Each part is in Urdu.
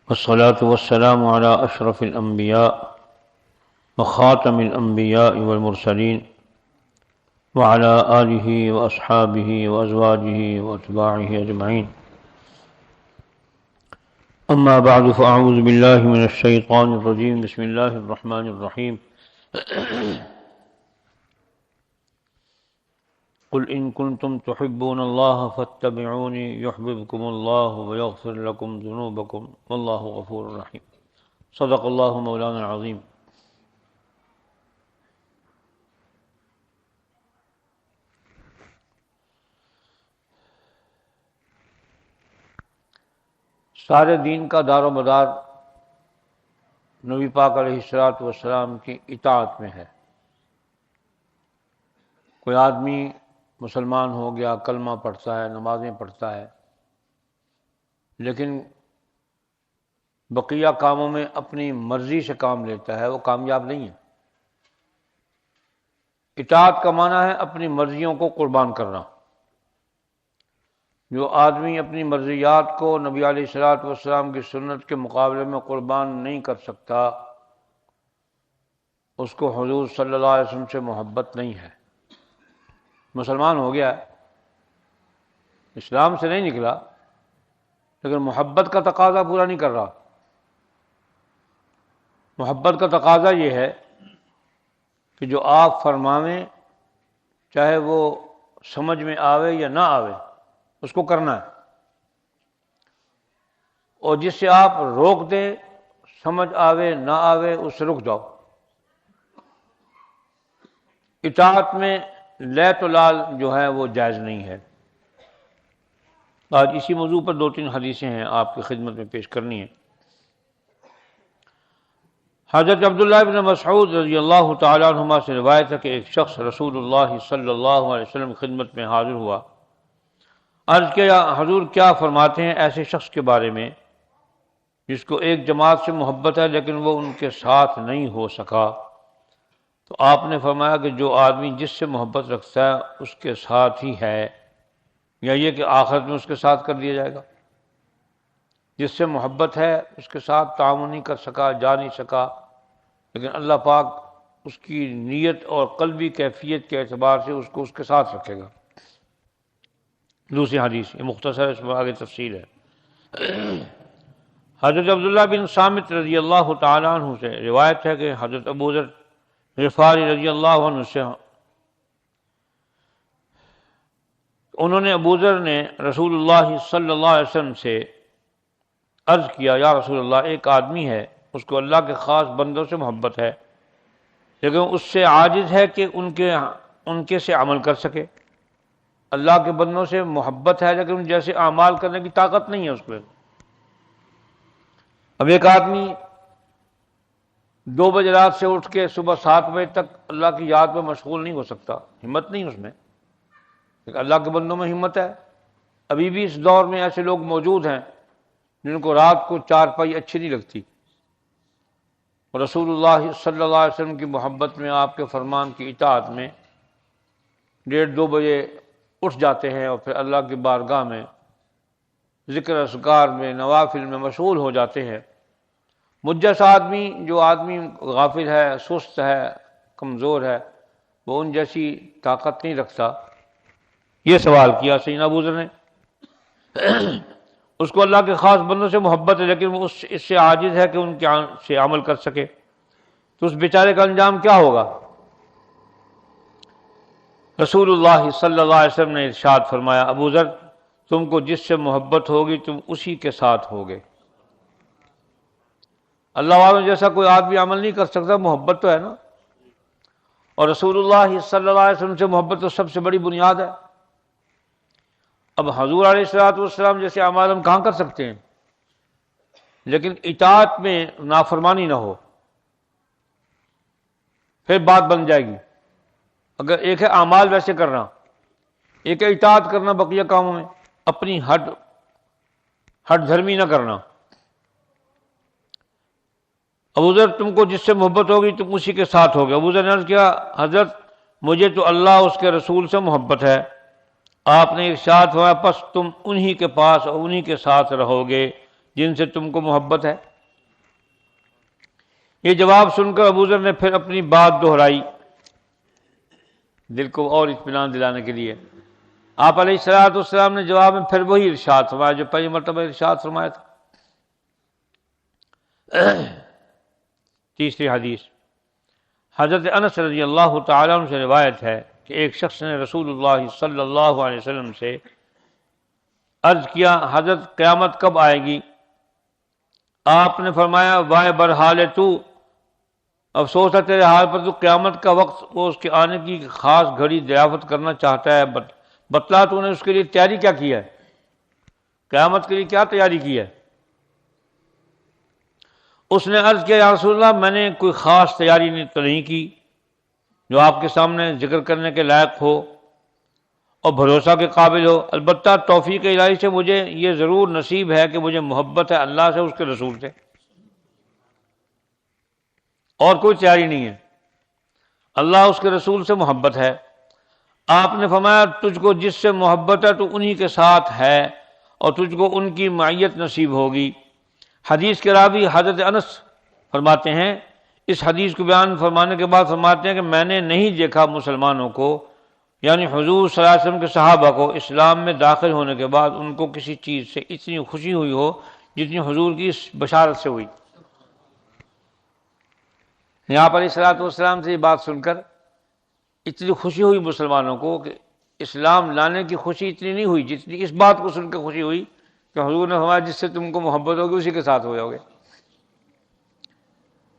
والصلاة والسلام على أشرف الأنبياء وخاتم الأنبياء والمرسلين وعلى آله وأصحابه وأزواجه وأتباعه أجمعين. أما بعد فأعوذ بالله من الشيطان الرجيم. بسم الله الرحمن الرحيم. قل إن كنتم تحبون الله فاتبعوني يحببكم الله ويغفر لكم ذنوبكم والله غفور رحيم. صدق الله مولانا العظيم. سارے دین کا دار و مدار نبی پاک علیہ الصلوۃ والسلام کی اطاعت میں ہے۔ کوئی آدمی مسلمان ہو گیا، کلمہ پڑھتا ہے، نمازیں پڑھتا ہے، لیکن بقیہ کاموں میں اپنی مرضی سے کام لیتا ہے، وہ کامیاب نہیں ہے۔ اطاعت کا معنی ہے اپنی مرضیوں کو قربان کرنا۔ جو آدمی اپنی مرضیات کو نبی علیہ الصلوۃ والسلام کی سنت کے مقابلے میں قربان نہیں کر سکتا، اس کو حضور صلی اللہ علیہ وسلم سے محبت نہیں ہے۔ مسلمان ہو گیا ہے، اسلام سے نہیں نکلا، لیکن محبت کا تقاضا پورا نہیں کر رہا۔ محبت کا تقاضا یہ ہے کہ جو آپ فرماویں، چاہے وہ سمجھ میں آوے یا نہ آوے، اس کو کرنا ہے، اور جس سے آپ روک دیں، سمجھ آوے نہ آوے، اس سے رک جاؤ۔ اطاعت میں لیت و لال جو ہے وہ جائز نہیں ہے۔ آج اسی موضوع پر 2-3 حدیثیں ہیں آپ کی خدمت میں پیش کرنی ہیں۔ حضرت عبداللہ بن مسعود رضی اللہ تعالیٰ عنہما سے روایت ہے کہ ایک شخص رسول اللہ صلی اللہ علیہ وسلم کی خدمت میں حاضر ہوا۔ عرض کیا، حضور کیا فرماتے ہیں ایسے شخص کے بارے میں جس کو ایک جماعت سے محبت ہے لیکن وہ ان کے ساتھ نہیں ہو سکا؟ تو آپ نے فرمایا کہ جو آدمی جس سے محبت رکھتا ہے اس کے ساتھ ہی ہے، یا یہ کہ آخرت میں اس کے ساتھ کر دیا جائے گا۔ جس سے محبت ہے اس کے ساتھ تعاون نہیں کر سکا، جا نہیں سکا، لیکن اللہ پاک اس کی نیت اور قلبی کیفیت کے اعتبار سے اس کو اس کے ساتھ رکھے گا۔ دوسری حدیث، یہ مختصر ہے، اس میں آگے تفصیل ہے۔ حضرت عبداللہ بن صامت رضی اللہ تعالیٰ عنہ سے روایت ہے کہ حضرت ابو ذر غفاری رضی اللہ عنہ سے انہوں نے، ابو ذر نے رسول اللہ صلی اللہ علیہ وسلم سے عرض کیا، یا رسول اللہ، ایک آدمی ہے، اس کو اللہ کے خاص بندوں سے محبت ہے، لیکن اس سے عاجز ہے کہ ان کے سے عمل کر سکے۔ اللہ کے بندوں سے محبت ہے لیکن جیسے اعمال کرنے کی طاقت نہیں ہے اس کو۔ اب ایک آدمی 2 بجے رات سے اٹھ کے صبح 7 بجے تک اللہ کی یاد میں مشغول نہیں ہو سکتا، ہمت نہیں اس میں، لیکن اللہ کے بندوں میں ہمت ہے۔ ابھی بھی اس دور میں ایسے لوگ موجود ہیں جن کو رات کو چارپائی اچھی نہیں لگتی، اور رسول اللہ صلی اللہ علیہ وسلم کی محبت میں، آپ کے فرمان کی اطاعت میں 1:30-2 بجے اٹھ جاتے ہیں اور پھر اللہ کی بارگاہ میں ذکر اذکار میں، نوافل میں مشغول ہو جاتے ہیں۔ مجھ جیسا آدمی، جو آدمی غافل ہے، سست ہے، کمزور ہے، وہ ان جیسی طاقت نہیں رکھتا۔ یہ سوال کیا سیدنا ابو ذر نے۔ اس کو اللہ کے خاص بندوں سے محبت ہے لیکن وہ اس سے عاجز ہے کہ ان کے سے عمل کر سکے، تو اس بیچارے کا انجام کیا ہوگا؟ رسول اللہ صلی اللہ علیہ وسلم نے ارشاد فرمایا، ابو ذر، تم کو جس سے محبت ہوگی تم اسی کے ساتھ ہوگے۔ اللہ والوں جیسا کوئی آدمی عمل نہیں کر سکتا، محبت تو ہے نا، اور رسول اللہ صلی اللہ علیہ وسلم سے محبت تو سب سے بڑی بنیاد ہے۔ اب حضور علیہ الصلوۃ والسلام جیسے اعمال ہم کہاں کر سکتے ہیں، لیکن اطاعت میں نافرمانی نہ ہو، پھر بات بن جائے گی۔ اگر ایک ہے اعمال ویسے کرنا، ایک ہے اطاعت کرنا بقیہ کاموں میں، اپنی ہٹ دھرمی نہ کرنا۔ ابو ذر، تم کو جس سے محبت ہوگی تم اسی کے ساتھ ہوگے۔ ابو ذر نے عرض کیا، حضرت مجھے تو اللہ اس کے رسول سے محبت ہے۔ آپ نے ارشاد فرمایا، پس تم انہی کے پاس اور انہی کے ساتھ رہو گے جن سے تم کو محبت ہے۔ یہ جواب سن کر ابو ذر نے پھر اپنی بات دہرائی، دل کو اور اطمینان دلانے کے لیے۔ آپ علیہ الصلوۃ والسلام نے جواب میں پھر وہی ارشاد فرمایا جو پہلی مرتبہ ارشاد فرمایا تھا۔ تیسری حدیث، حضرت انس رضی اللہ تعالیٰ عنہ سے روایت ہے کہ ایک شخص نے رسول اللہ صلی اللہ علیہ وسلم سے عرض کیا، حضرت قیامت کب آئے گی؟ آپ نے فرمایا، وائے برحال تو، افسوس ہے تیرے حال پر، تو قیامت کا وقت وہ اس کے آنے کی خاص گھڑی دریافت کرنا چاہتا ہے، بتلا تو نے اس کے لیے تیاری کیا کی ہے، قیامت کے لیے کیا تیاری کی ہے؟ اس نے عرض کیا، یا رسول اللہ میں نے کوئی خاص تیاری تو نہیں کی جو آپ کے سامنے ذکر کرنے کے لائق ہو اور بھروسہ کے قابل ہو، البتہ توفیق الہی سے مجھے یہ ضرور نصیب ہے کہ مجھے محبت ہے اللہ سے، اس کے رسول سے، اور کوئی تیاری نہیں ہے، اللہ اس کے رسول سے محبت ہے۔ آپ نے فرمایا، تجھ کو جس سے محبت ہے تو انہی کے ساتھ ہے اور تجھ کو ان کی معیت نصیب ہوگی۔ حدیث کے راوی حضرت انس فرماتے ہیں، اس حدیث کو بیان فرمانے کے بعد فرماتے ہیں کہ میں نے نہیں دیکھا مسلمانوں کو، یعنی حضور صلی اللہ علیہ وسلم کے صحابہ کو، اسلام میں داخل ہونے کے بعد ان کو کسی چیز سے اتنی خوشی ہوئی ہو جتنی حضور کی اس بشارت سے ہوئی۔ یہاں پر علیہ السلام سے یہ بات سن کر اتنی خوشی ہوئی مسلمانوں کو کہ اسلام لانے کی خوشی اتنی نہیں ہوئی جتنی اس بات کو سن کے خوشی ہوئی کہ حضور نے فرمایا جس سے تم کو محبت ہوگی اسی کے ساتھ ہو جاؤ گے۔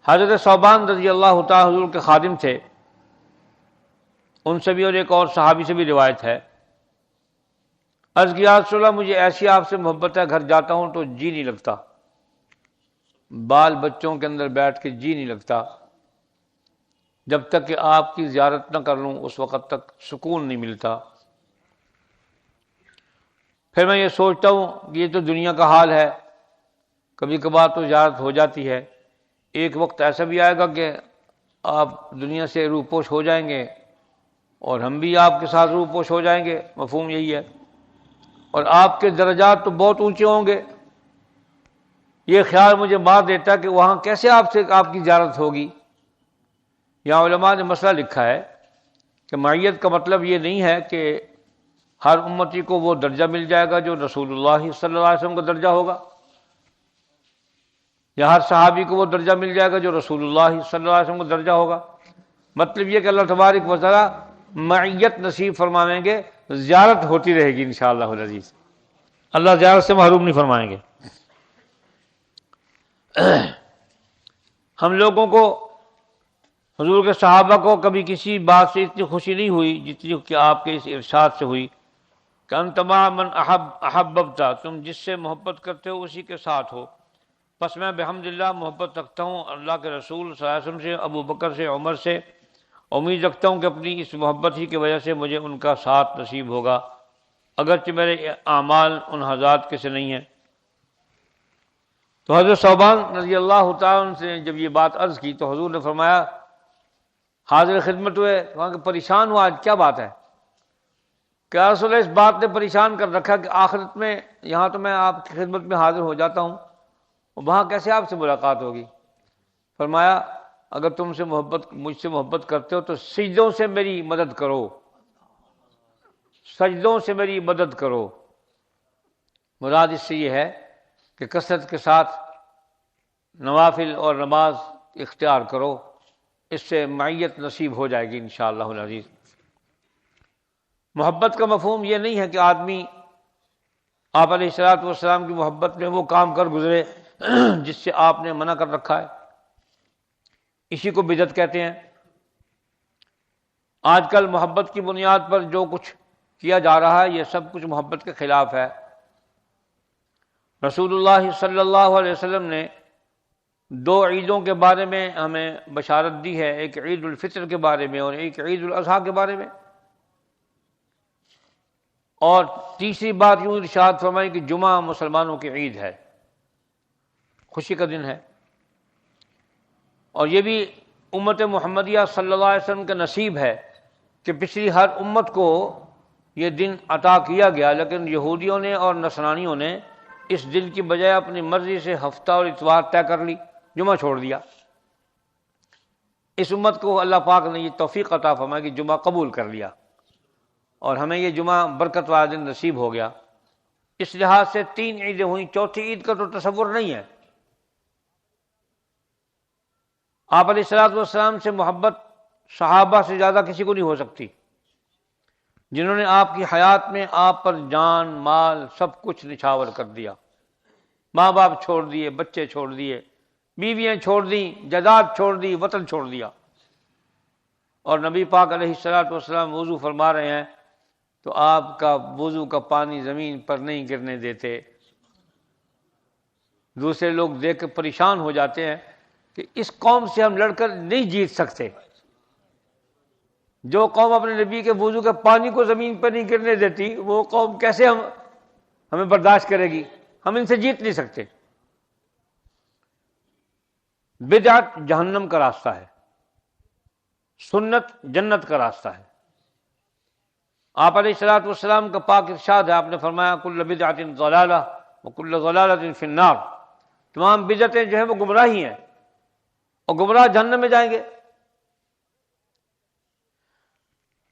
حضرت ثوبان رضی اللہ تعالیٰ حضور کے خادم تھے، ان سے بھی اور ایک اور صحابی سے بھی روایت ہے، عرض کیا، یا رسول اللہ مجھے ایسی آپ سے محبت ہے، گھر جاتا ہوں تو جی نہیں لگتا، بال بچوں کے اندر بیٹھ کے جی نہیں لگتا، جب تک کہ آپ کی زیارت نہ کر لوں اس وقت تک سکون نہیں ملتا۔ پھر میں یہ سوچتا ہوں کہ یہ تو دنیا کا حال ہے، کبھی کبھار تو زیارت ہو جاتی ہے، ایک وقت ایسا بھی آئے گا کہ آپ دنیا سے روپوش ہو جائیں گے اور ہم بھی آپ کے ساتھ روپوش ہو جائیں گے، مفہوم یہی ہے، اور آپ کے درجات تو بہت اونچے ہوں گے۔ یہ خیال مجھے مار دیتا ہے کہ وہاں کیسے آپ کی زیارت ہوگی۔ یہاں علماء نے مسئلہ لکھا ہے کہ معیت کا مطلب یہ نہیں ہے کہ ہر امتی کو وہ درجہ مل جائے گا جو رسول اللہ صلی اللہ علیہ وسلم کا درجہ ہوگا، یا ہر صحابی کو وہ درجہ مل جائے گا جو رسول اللہ صلی اللہ علیہ وسلم کا درجہ ہوگا۔ مطلب یہ کہ اللہ تبارک و تعالیٰ معیت نصیب فرمائیں گے، زیارت ہوتی رہے گی انشاءاللہ العزیز، اللہ زیارت سے محروم نہیں فرمائیں گے۔ ہم لوگوں کو، حضور کے صحابہ کو کبھی کسی بات سے اتنی خوشی نہیں ہوئی جتنی کہ آپ کے اس ارشاد سے ہوئی کہ انت مع من احببتا، تم جس سے محبت کرتے ہو اسی کے ساتھ ہو۔ پس میں بحمدللہ محبت رکھتا ہوں اللہ کے رسول صلی اللہ علیہ وسلم سے، ابو بکر سے، عمر سے، امید رکھتا ہوں کہ اپنی اس محبت ہی کی وجہ سے مجھے ان کا ساتھ نصیب ہوگا، اگرچہ میرے اعمال ان حضرات کے سے نہیں ہیں۔ تو حضرت ثوبان رضی اللہ تعالیٰ عنہ سے جب یہ بات عرض کی تو حضور نے فرمایا، حاضر خدمت ہوئے، وہاں کہ پریشان ہوا، آج کیا بات ہے؟ کہ یا رسول اللہ اس بات نے پریشان کر رکھا کہ آخرت میں یہاں تو میں آپ کی خدمت میں حاضر ہو جاتا ہوں، وہاں کیسے آپ سے ملاقات ہوگی؟ فرمایا، اگر تم سے مجھ سے محبت کرتے ہو تو سجدوں سے میری مدد کرو، سجدوں سے میری مدد کرو۔ مراد اس سے یہ ہے کہ کثرت کے ساتھ نوافل اور نماز اختیار کرو، اس سے معیت نصیب ہو جائے گی انشاءاللہ العزیز۔ محبت کا مفہوم یہ نہیں ہے کہ آدمی آپ علیہ الصلوۃ والسلام کی محبت میں وہ کام کر گزرے جس سے آپ نے منع کر رکھا ہے، اسی کو بدعت کہتے ہیں۔ آج کل محبت کی بنیاد پر جو کچھ کیا جا رہا ہے یہ سب کچھ محبت کے خلاف ہے۔ رسول اللہ صلی اللہ علیہ وسلم نے دو عیدوں کے بارے میں ہمیں بشارت دی ہے، ایک عید الفطر کے بارے میں اور ایک عید الاضحیٰ کے بارے میں، اور تیسری بات یوں ارشاد فرمائی کہ جمعہ مسلمانوں کی عید ہے، خوشی کا دن ہے، اور یہ بھی امت محمدیہ صلی اللہ علیہ وسلم کا نصیب ہے کہ پچھلی ہر امت کو یہ دن عطا کیا گیا، لیکن یہودیوں نے اور نصرانیوں نے اس دن کی بجائے اپنی مرضی سے ہفتہ اور اتوار طے کر لی، جمعہ چھوڑ دیا۔ اس امت کو اللہ پاک نے یہ توفیق عطا فرمایا کہ جمعہ قبول کر لیا، اور ہمیں یہ جمعہ برکت والا دن نصیب ہو گیا۔ اس لحاظ سے 3 عیدیں ہوئیں، چوتھی عید کا تو تصور نہیں ہے۔ آپ علیہ الصلوۃ والسلام سے محبت صحابہ سے زیادہ کسی کو نہیں ہو سکتی، جنہوں نے آپ کی حیات میں آپ پر جان مال سب کچھ نچھاور کر دیا، ماں باپ چھوڑ دیے، بچے چھوڑ دیے، بیویاں چھوڑ دیں، جائیداد چھوڑ دی، وطن چھوڑ دیا، اور نبی پاک علیہ الصلوۃ والسلام وضو فرما رہے ہیں تو آپ کا وضو کا پانی زمین پر نہیں گرنے دیتے۔ دوسرے لوگ دیکھ کر پریشان ہو جاتے ہیں کہ اس قوم سے ہم لڑ کر نہیں جیت سکتے۔ جو قوم اپنے نبی کے وضو کے پانی کو زمین پر نہیں گرنے دیتی، وہ قوم کیسے ہمیں برداشت کرے گی؟ ہم ان سے جیت نہیں سکتے۔ بدعت جہنم کا راستہ ہے، سنت جنت کا راستہ ہے۔ آپ علیہ الصلوۃ والسلام کا پاک ارشاد ہے، آپ نے فرمایا کل بدعت ضلالہ وکل ضلالۃ فی النار، تمام بدعتیں جو ہیں وہ گمراہی ہیں، اور گمراہ جہنم میں جائیں گے۔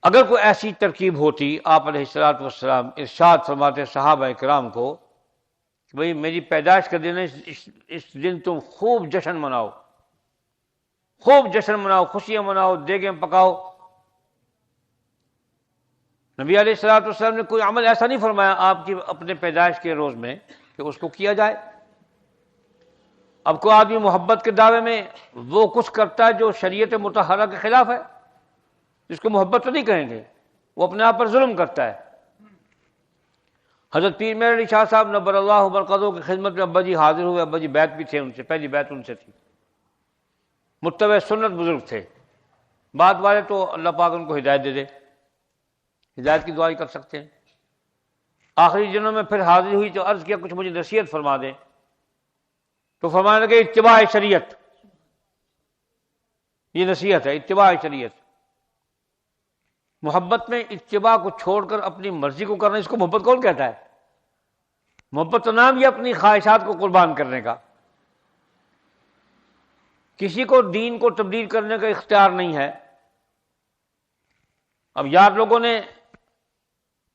اگر کوئی ایسی ترکیب ہوتی، آپ علیہ الصلوۃ والسلام ارشاد فرماتے صحابہ کرام کو کہ بھئی میری پیدائش کا دن ہے، اس دن تم خوب جشن مناؤ، خوب جشن مناؤ، خوشیاں مناؤ، دیگیں پکاؤ۔ نبی علیہ الصلوۃ والسلام نے کوئی عمل ایسا نہیں فرمایا آپ کی اپنے پیدائش کے روز میں کہ اس کو کیا جائے۔ اب کوئی آدمی محبت کے دعوے میں وہ کچھ کرتا ہے جو شریعت مطہرہ کے خلاف ہے، جس کو محبت تو نہیں کہیں گے، وہ اپنے آپ پر ظلم کرتا ہے۔ حضرت پیر مہر علی شاہ صاحب نبر اللہ برکاتہ کی خدمت میں ابا جی حاضر ہوئے، ابا جی بیعت بھی تھے ان سے، پہلی بیعت ان سے تھی، متبع سنت بزرگ تھے۔ بعد والے تو اللہ پاک ان کو ہدایت دے دے، ہدایت کی دعا ہی کر سکتے ہیں۔ آخری دنوں میں پھر حاضر ہوئی تو عرض کیا کچھ مجھے نصیحت فرما دیں، تو فرمانے لگے اتباع شریعت، یہ نصیحت ہے، اتباع شریعت۔ محبت میں اتباع کو چھوڑ کر اپنی مرضی کو کرنا، اس کو محبت کون کہتا ہے؟ محبت کا نام یہ اپنی خواہشات کو قربان کرنے کا۔ کسی کو دین کو تبدیل کرنے کا اختیار نہیں ہے۔ اب یار لوگوں نے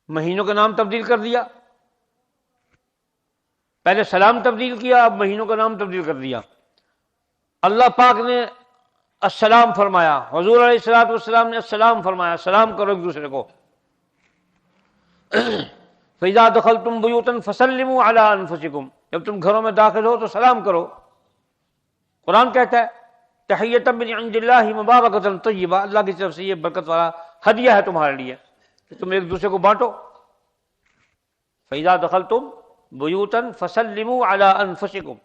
مہینوں کا نام تبدیل کر دیا، پہلے سلام تبدیل کیا، اب مہینوں کا نام تبدیل کر دیا۔ اللہ پاک نے السلام فرمایا، حضور علیہ الصلوۃ والسلام نے السلام فرمایا، سلام کرو ایک دوسرے کو۔ فَإِذَا دَخَلْتُمْ بُيُوتًا فَسَلِّمُوا عَلَىٰ أَنفُسِكُمْ، جب تم گھروں میں داخل ہو تو سلام کرو۔ قرآن کہتا ہے تحیۃ من عند اللہ مبارکۃ طیبہ، اللہ کی طرف سے یہ برکت والا ہدیہ ہے تمہارے لیے کہ تم ایک دوسرے کو بانٹو۔ فَإِذَا دَخَلْتُمْ بُيُوتًا فَسَلِّمُوا عَلَىٰ أَنفُسِكُمْ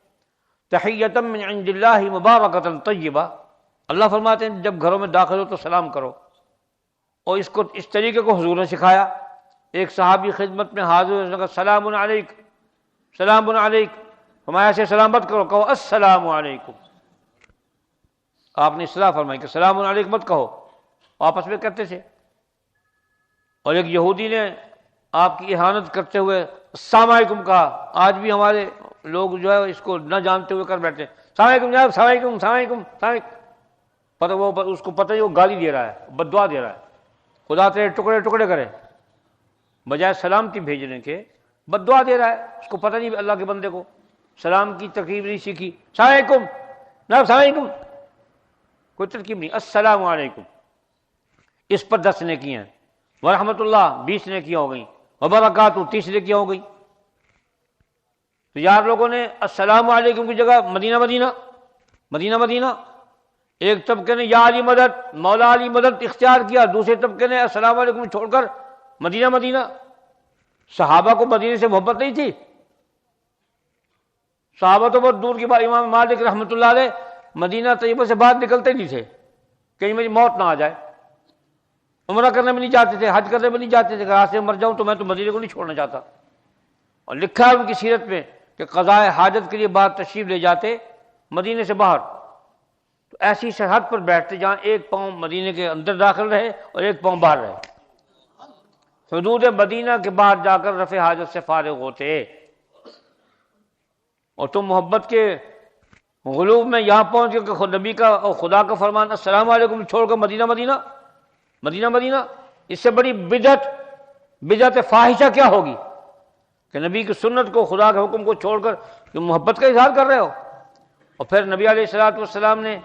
تحیۃ من عند اللہ مبارکۃ طیبہ، اللہ فرماتے ہیں جب گھروں میں داخل ہو تو سلام کرو۔ اور اس طریقے کو حضور نے سکھایا۔ ایک صحابی خدمت میں حاضر ہوئے، اس نے کہا سلام علیک، سلام علیک، فرمایا سے سلام مت کرو، کہو السلام علیکم۔ آپ نے اصلاح فرمائی کہ سلام علیکم مت کہو، آپس میں کرتے تھے۔ اور ایک یہودی نے آپ کی اہانت کرتے ہوئے السلام علیکم کہا۔ آج بھی ہمارے لوگ جو ہے اس کو نہ جانتے ہوئے کر بیٹھے، السلام علیکم جناب، السلام علیکم، السلام علیکم، السلام علیکم، پر وہ اس کو پتہ نہیں وہ گالی دے رہا ہے، بد دعا دے رہا ہے، خدا تیرے ٹکڑے ٹکڑے کرے، بجائے سلامتی بھیجنے کے بد دعا دے رہا ہے۔ اس کو پتہ نہیں اللہ کے بندے کو سلام کی ترکیب نہیں سیکھی۔ السلام علیکم جناب، السلام علیکم، کوئی ترکیب نہیں، السلام علیکم۔ اس پر 10 نیکیاں ہیں، ورحمۃ اللہ 20 نیکیاں ہو گئیں، وبرکاتہ 30 نیکیاں ہو گئیں۔ تو یار لوگوں نے السلام علیکم کی جگہ مدینہ مدینہ مدینہ مدینہ، ایک طبقے نے یا علی مدد، مولا علی مدد اختیار کیا، دوسرے طبقے نے السلام علیکم چھوڑ کر مدینہ مدینہ۔ صحابہ کو مدینے سے محبت نہیں تھی، صحابہ تو بہت دور کی بات۔ امام مالک رحمۃ اللہ علیہ مدینہ طیبہ سے باہر نکلتے نہیں تھے، کہیں میری موت نہ آ جائے۔ عمرہ کرنے میں نہیں جاتے تھے، حج کرنے میں نہیں جاتے تھے، راستے میں مر جاؤں تو میں تو مدینے کو نہیں چھوڑنا چاہتا۔ اور لکھا ہے ان کی سیرت میں کہ قضاء حاجت کے لیے باہر تشریف لے جاتے مدینے سے باہر، تو ایسی سرحد پر بیٹھتے جہاں ایک پاؤں مدینے کے اندر داخل رہے اور ایک پاؤں باہر رہے، حدود مدینہ کے باہر جا کر رفع حاجت سے فارغ ہوتے۔ اور تم محبت کے غلوب میں یہاں پہنچ گئے کہ خود نبی کا اور خدا کا فرمان السلام علیکم چھوڑ کر مدینہ مدینہ مدینہ مدینہ، اس سے بڑی بدعت فاحشہ کیا ہوگی کہ نبی کی سنت کو، خدا کے حکم کو چھوڑ کر تم محبت کا اظہار کر رہے ہو۔ اور پھر نبی علیہ الصلوۃ والسلام نے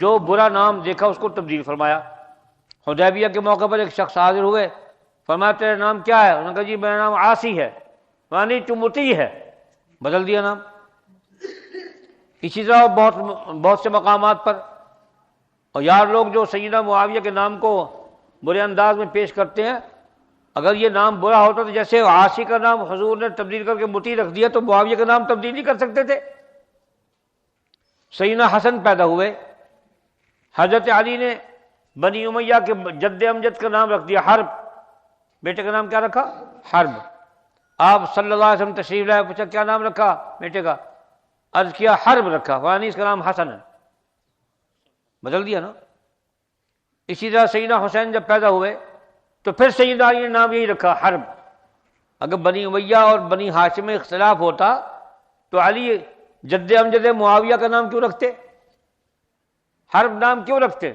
جو برا نام دیکھا اس کو تبدیل فرمایا۔ حدیبیہ کے موقع پر ایک شخص حاضر ہوئے، فرمایا تیرا نام کیا ہے؟ انہوں نے کہا جی میرا نام عاصی ہے، یعنی تو مطیع ہے، بدل دیا نام۔ اسی طرح بہت سے مقامات پر، اور یار لوگ جو سیدنا معاویہ کے نام کو برے انداز میں پیش کرتے ہیں، اگر یہ نام برا ہوتا تو جیسے عاصی کا نام حضور نے تبدیل کر کے مطیع رکھ دیا تو معاویہ کا نام تبدیل نہیں کر سکتے تھے۔ سیدنا حسن پیدا ہوئے، حضرت علی نے بنی امیہ کے جد امجد کا نام رکھ دیا حرب، بیٹے کا نام کیا رکھا؟ حرب۔ آپ صلی اللہ علیہ وسلم تشریف لائے، پوچھا کیا نام رکھا بیٹے کا؟ عرض کیا حرب رکھا، یعنی اس کا نام حسن ہے، بدل دیا نا۔ اسی طرح سیدنا حسین جب پیدا ہوئے تو پھر سیدنا علی نے نام یہی رکھا حرب۔ اگر بنی امیہ اور بنی ہاشم میں اختلاف ہوتا تو علی جد امجد معاویہ کا نام کیوں رکھتے؟ حرب نام کیوں رکھتے؟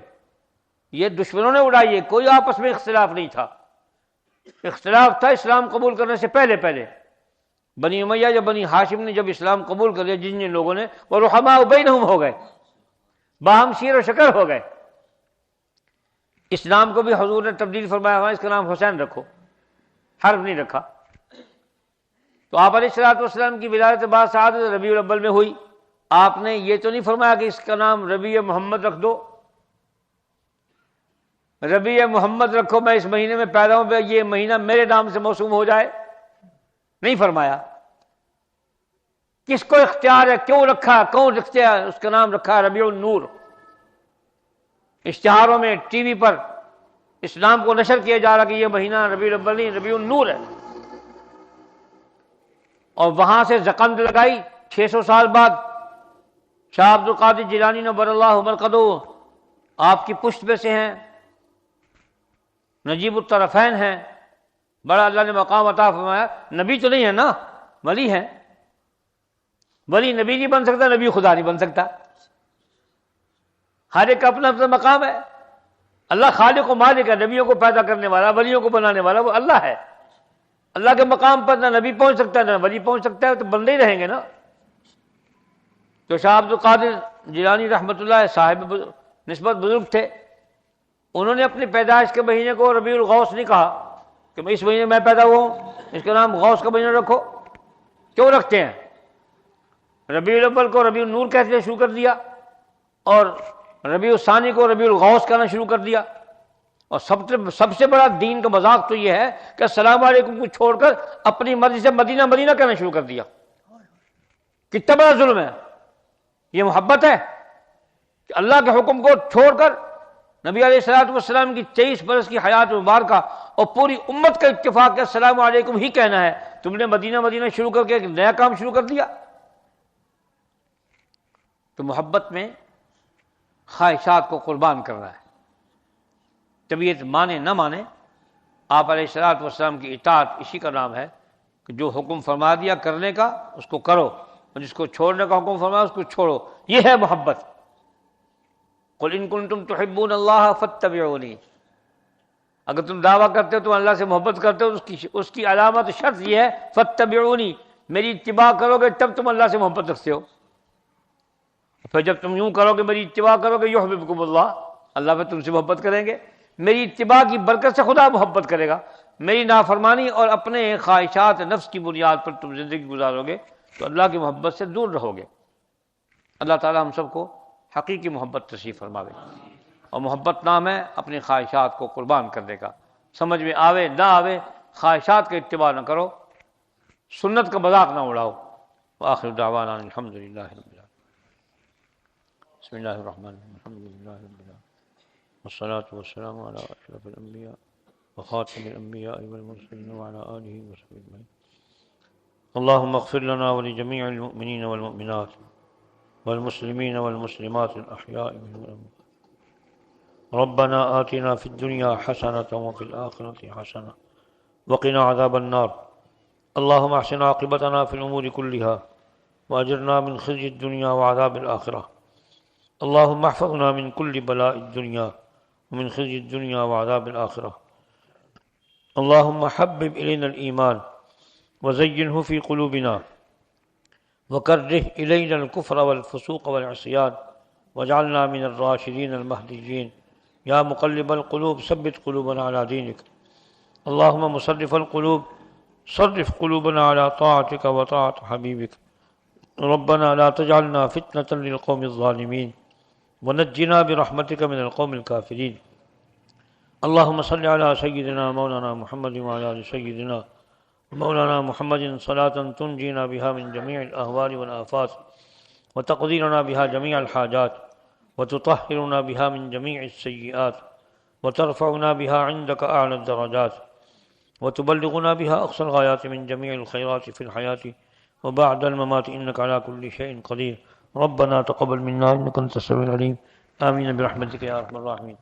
یہ دشمنوں نے اڑائی ہے، کوئی آپس میں اختلاف نہیں تھا۔ اختلاف تھا اسلام قبول کرنے سے پہلے بنی امیہ یا بنی ہاشم نے جب اسلام قبول کر لیا، جن لوگوں نے، وہ رحماء بینہم ہو گئے، باہم شیر و شکر ہو گئے۔ اس نام کو بھی حضور نے تبدیل فرمایا، اس کا نام حسین رکھو، حرب نہیں رکھا۔ تو آپ علیہ الصلوۃ والسلام کی ولادت بعد سعادت ربیع الاول میں ہوئی، آپ نے یہ تو نہیں فرمایا کہ اس کا نام ربیع محمد رکھ دو، ربیع محمد رکھو، میں اس مہینے میں پیدا ہوں، یہ مہینہ میرے نام سے موسوم ہو جائے، نہیں فرمایا۔ کس کو اختیار ہے، کیوں رکھا، کون رکھتے ہیں؟ اس کا نام رکھا ربیع النور۔ اشتہاروں میں، ٹی وی پر اسلام کو نشر کیا جا رہا کہ یہ مہینہ ربیع الاول نہیں، ربیع النور ہے، اور وہاں سے زکند لگائی 600 سال بعد۔ شاہ عبد القادر جیلانی نور اللہ مرقدہ آپ کی پشت میں سے ہیں، نجیب الطرفین ہیں، بڑا اللہ نے مقام عطا فرمایا۔ نبی تو نہیں ہے نا، ولی ہیں، ولی نبی نہیں بن سکتا، نبی خدا نہیں بن سکتا، ہر ایک کا اپنا اپنا مقام ہے۔ اللہ خالق و مالک ہے، نبیوں کو پیدا کرنے والا، ولیوں کو بنانے والا وہ اللہ ہے۔ اللہ کے مقام پر نہ نبی پہنچ سکتا ہے نہ ولی پہنچ سکتا ہے، تو بندے ہی رہیں گے نا۔ تو شاہ عبد القادر جیلانی رحمۃ اللہ صاحب نسبت بزرگ تھے، انہوں نے اپنی پیدائش کے مہینے کو ربیع الغوث نہیں کہا کہ میں اس مہینے میں پیدا ہوا ہوں، اس کا نام غوث کا مہینہ رکھو۔ کیوں رکھتے ہیں؟ ربیع الاول کو ربیع النور کہتے شروع کر دیا، اور ربیع الثانی کو ربیع الغوث کہنا شروع کر دیا۔ اور سب سے بڑا دین کا مذاق تو یہ ہے کہ السلام علیکم کو چھوڑ کر اپنی مرضی سے مدینہ مدینہ کہنا شروع کر دیا۔ کتنا بڑا ظلم ہے! یہ محبت ہے کہ اللہ کے حکم کو چھوڑ کر نبی علیہ الصلوۃ والسلام کی 23 برس کی حیات مبارکہ اور پوری امت کا اتفاق ہے السلام علیکم ہی کہنا ہے، تم نے مدینہ مدینہ شروع کر کے ایک نیا کام شروع کر دیا۔ تو محبت میں خواہشات کو قربان کر رہا ہے، طبیعت مانے نہ مانے، آپ علیہ الصلوۃ والسلام کی اطاعت اسی کا نام ہے کہ جو حکم فرما دیا کرنے کا اس کو کرو، اور جس کو چھوڑنے کا حکم فرمایا اس کو چھوڑو، یہ ہے محبت۔ قل ان کنتم تحبون اللہ فاتبعونی، اگر تم دعویٰ کرتے ہو تم اللہ سے محبت کرتے ہو، اس کی علامت شرط یہ ہے فاتبعونی، میری اتباع کرو گے تب تم اللہ سے محبت رکھتے ہو۔ پھر جب تم یوں کرو گے، میری اتباع کرو گے، یحببکم اللہ، اللہ پھر تم سے محبت کریں گے۔ میری اتباع کی برکت سے خدا محبت کرے گا۔ میری نافرمانی اور اپنے خواہشات نفس کی بنیاد پر تم زندگی گزارو گے تو اللہ کی محبت سے دور رہو گے۔ اللہ تعالی ہم سب کو حقیقی محبت نصیب فرماوے، اور محبت نام ہے اپنی خواہشات کو قربان کرنے کا۔ سمجھ میں آوے نہ آوے، خواہشات کا اتباع نہ کرو، سنت کا مذاق نہ اڑاؤ۔ وآخر دعوانا الحمدللہ رب العالمین۔ بسم اللہ الرحمن الرحیم، الحمدللہ رب العالمین، والصلاة والسلام على أشرف الأنبياء وخاتم الأنبياء والمرسلين وعلى آله وصحبه أجمعين۔ اللهم اغفر لنا ولجميع المؤمنين والمؤمنات والمسلمين والمسلمات الأحياء منهم والأموات۔ ربنا آتنا في الدنيا حسنة وفي الآخرة حسنة وقنا عذاب النار۔ اللهم احسن عاقبتنا في الأمور كلها وأجرنا من خزي الدنيا وعذاب الآخرة. اللهم احفظنا من كل بلاء الدنيا ومن خزي الدنيا وعذاب الآخرة. اللهم حبب إلينا الإيمان وزينه في قلوبنا وكره إلينا الكفر والفسوق والعصيان واجعلنا من الراشدين المهديين. يا مقلب القلوب ثبت قلوبنا على دينك. اللهم مصرف القلوب صرف قلوبنا على طاعتك وطاعة حبيبك. ربنا لا تجعلنا فتنة للقوم الظالمين ونجنا برحمتك من القوم الكافرين. اللهم صل على سيدنا مولانا محمد وعلى آل سيدنا مولانا محمد صلاة تنجينا بها من جميع الأهوال والآفات وتقضي لنا بها جميع الحاجات وتطهرنا بها من جميع السيئات وترفعنا بها عندك أعلى الدرجات وتبلغنا بها أقصى الغايات من جميع الخيرات في الحياة وبعد الممات إنك على كل شيء قدير. ربنا تقبل منا إنك أنت السميع العليم. آمين برحمتك يا أرحم الراحمين.